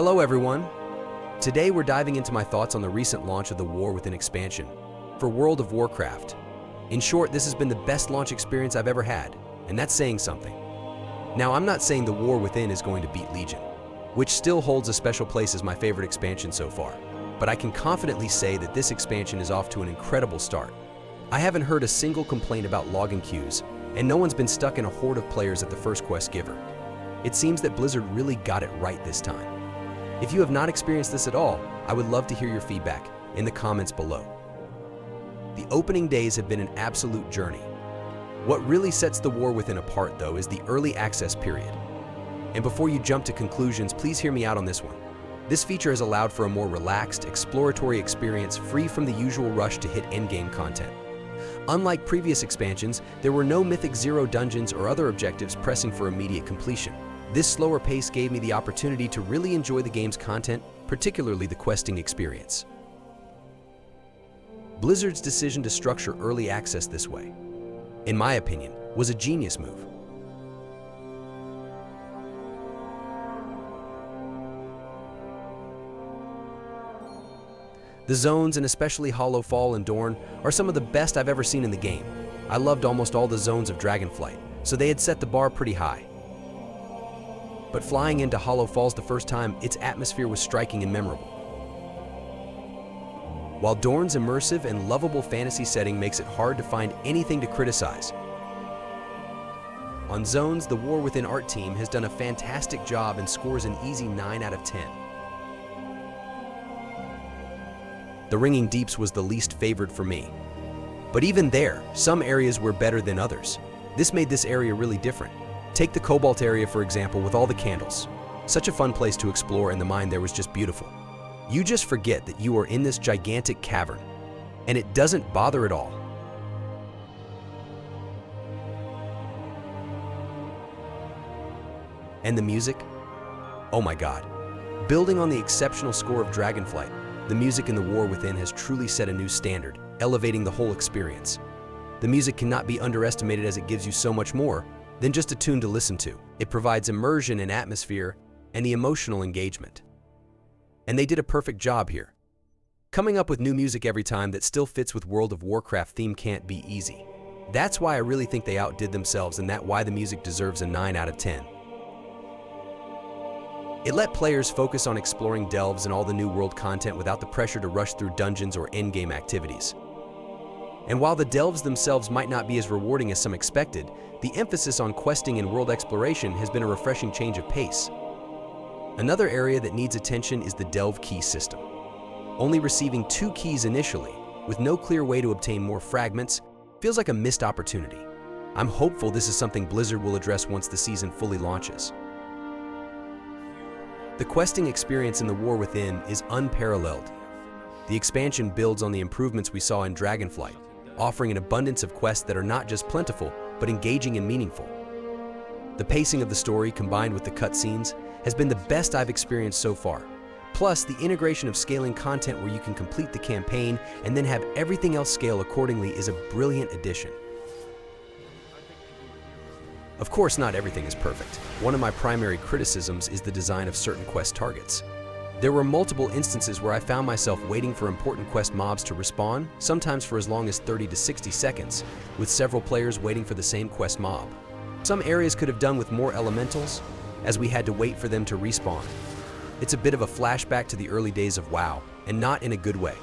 Hello everyone! Today we're diving into my thoughts on the recent launch of the War Within expansion for World of Warcraft. In short, this has been the best launch experience I've ever had, and that's saying something. Now, I'm not saying the War Within is going to beat Legion, which still holds a special place as my favorite expansion so far, but I can confidently say that this expansion is off to an incredible start. I haven't heard a single complaint about login queues, and no one's been stuck in a horde of players at the first quest giver. It seems that Blizzard really got it right this time. If you have not experienced this at all, I would love to hear your feedback in the comments below. The opening days have been an absolute journey. What really sets the War Within apart, though, is the early access period. And before you jump to conclusions, please hear me out on this one. This feature has allowed for a more relaxed, exploratory experience free from the usual rush to hit endgame content. Unlike previous expansions, there were no Mythic Zero dungeons or other objectives pressing for immediate completion. This slower pace gave me the opportunity to really enjoy the game's content, particularly the questing experience. Blizzard's decision to structure early access this way, in my opinion, was a genius move. The zones, and especially Hollow Fall and Dorn, are some of the best I've ever seen in the game. I loved almost all the zones of Dragonflight, so they had set the bar pretty high. But flying into Hollow Falls the first time, its atmosphere was striking and memorable. While Dorn's immersive and lovable fantasy setting makes it hard to find anything to criticize. On zones, the War Within art team has done a fantastic job and scores an easy 9 out of 10. The Ringing Deeps was the least favored for me. But even there, some areas were better than others. This made this area really different. Take the Cobalt area, for example, with all the candles. Such a fun place to explore, and the mine there was just beautiful. You just forget that you are in this gigantic cavern, and it doesn't bother at all. And the music? Oh my god. Building on the exceptional score of Dragonflight, the music in the War Within has truly set a new standard, elevating the whole experience. The music cannot be underestimated as it gives you so much more than just a tune to listen to. It provides immersion and atmosphere and the emotional engagement. And they did a perfect job here. Coming up with new music every time that still fits with World of Warcraft theme can't be easy. That's why I really think they outdid themselves, and that's why the music deserves a 9 out of 10. It let players focus on exploring delves and all the new world content without the pressure to rush through dungeons or endgame activities. And while the delves themselves might not be as rewarding as some expected, the emphasis on questing and world exploration has been a refreshing change of pace. Another area that needs attention is the delve key system. Only receiving 2 keys initially, with no clear way to obtain more fragments, feels like a missed opportunity. I'm hopeful this is something Blizzard will address once the season fully launches. The questing experience in the War Within is unparalleled. The expansion builds on the improvements we saw in Dragonflight, offering an abundance of quests that are not just plentiful, but engaging and meaningful. The pacing of the story, combined with the cutscenes, has been the best I've experienced so far. Plus, the integration of scaling content where you can complete the campaign and then have everything else scale accordingly is a brilliant addition. Of course, not everything is perfect. One of my primary criticisms is the design of certain quest targets. There were multiple instances where I found myself waiting for important quest mobs to respawn, sometimes for as long as 30 to 60 seconds, with several players waiting for the same quest mob. Some areas could have done with more elementals, as we had to wait for them to respawn. It's a bit of a flashback to the early days of WoW, and not in a good way.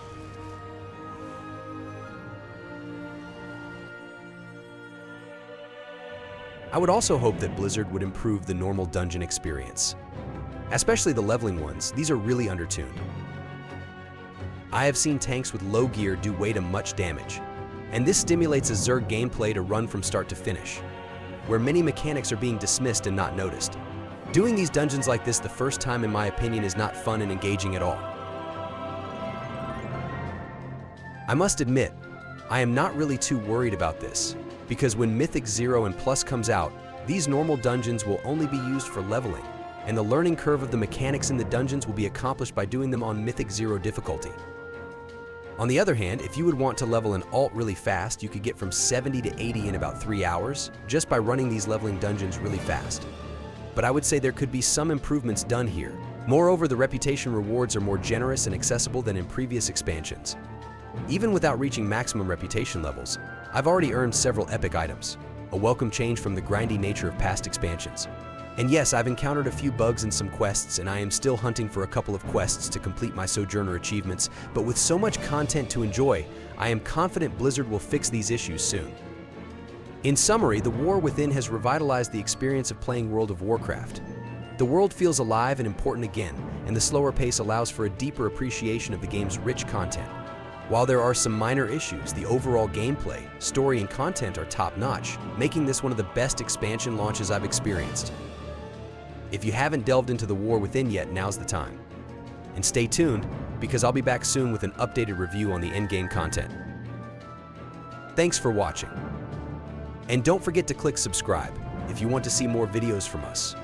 I would also hope that Blizzard would improve the normal dungeon experience. Especially the leveling ones, these are really undertuned. I have seen tanks with low gear do way to much damage, and this stimulates a Zerg gameplay to run from start to finish, where many mechanics are being dismissed and not noticed. Doing these dungeons like this the first time, in my opinion, is not fun and engaging at all. I must admit, I am not really too worried about this, because when Mythic Zero and Plus comes out, these normal dungeons will only be used for leveling, and the learning curve of the mechanics in the dungeons will be accomplished by doing them on Mythic Zero difficulty. On the other hand, if you would want to level an alt really fast, you could get from 70 to 80 in about 3 hours, just by running these leveling dungeons really fast. But I would say there could be some improvements done here, Moreover, the reputation rewards are more generous and accessible than in previous expansions. Even without reaching maximum reputation levels, I've already earned several epic items, a welcome change from the grindy nature of past expansions. And yes, I've encountered a few bugs in some quests, and I am still hunting for a couple of quests to complete my Sojourner achievements, but with so much content to enjoy, I am confident Blizzard will fix these issues soon. In summary, the War Within has revitalized the experience of playing World of Warcraft. The world feels alive and important again, and the slower pace allows for a deeper appreciation of the game's rich content. While there are some minor issues, the overall gameplay, story, and content are top-notch, making this one of the best expansion launches I've experienced. If you haven't delved into the War Within yet, now's the time. And stay tuned, because I'll be back soon with an updated review on the endgame content. Thanks for watching. And don't forget to click subscribe if you want to see more videos from us.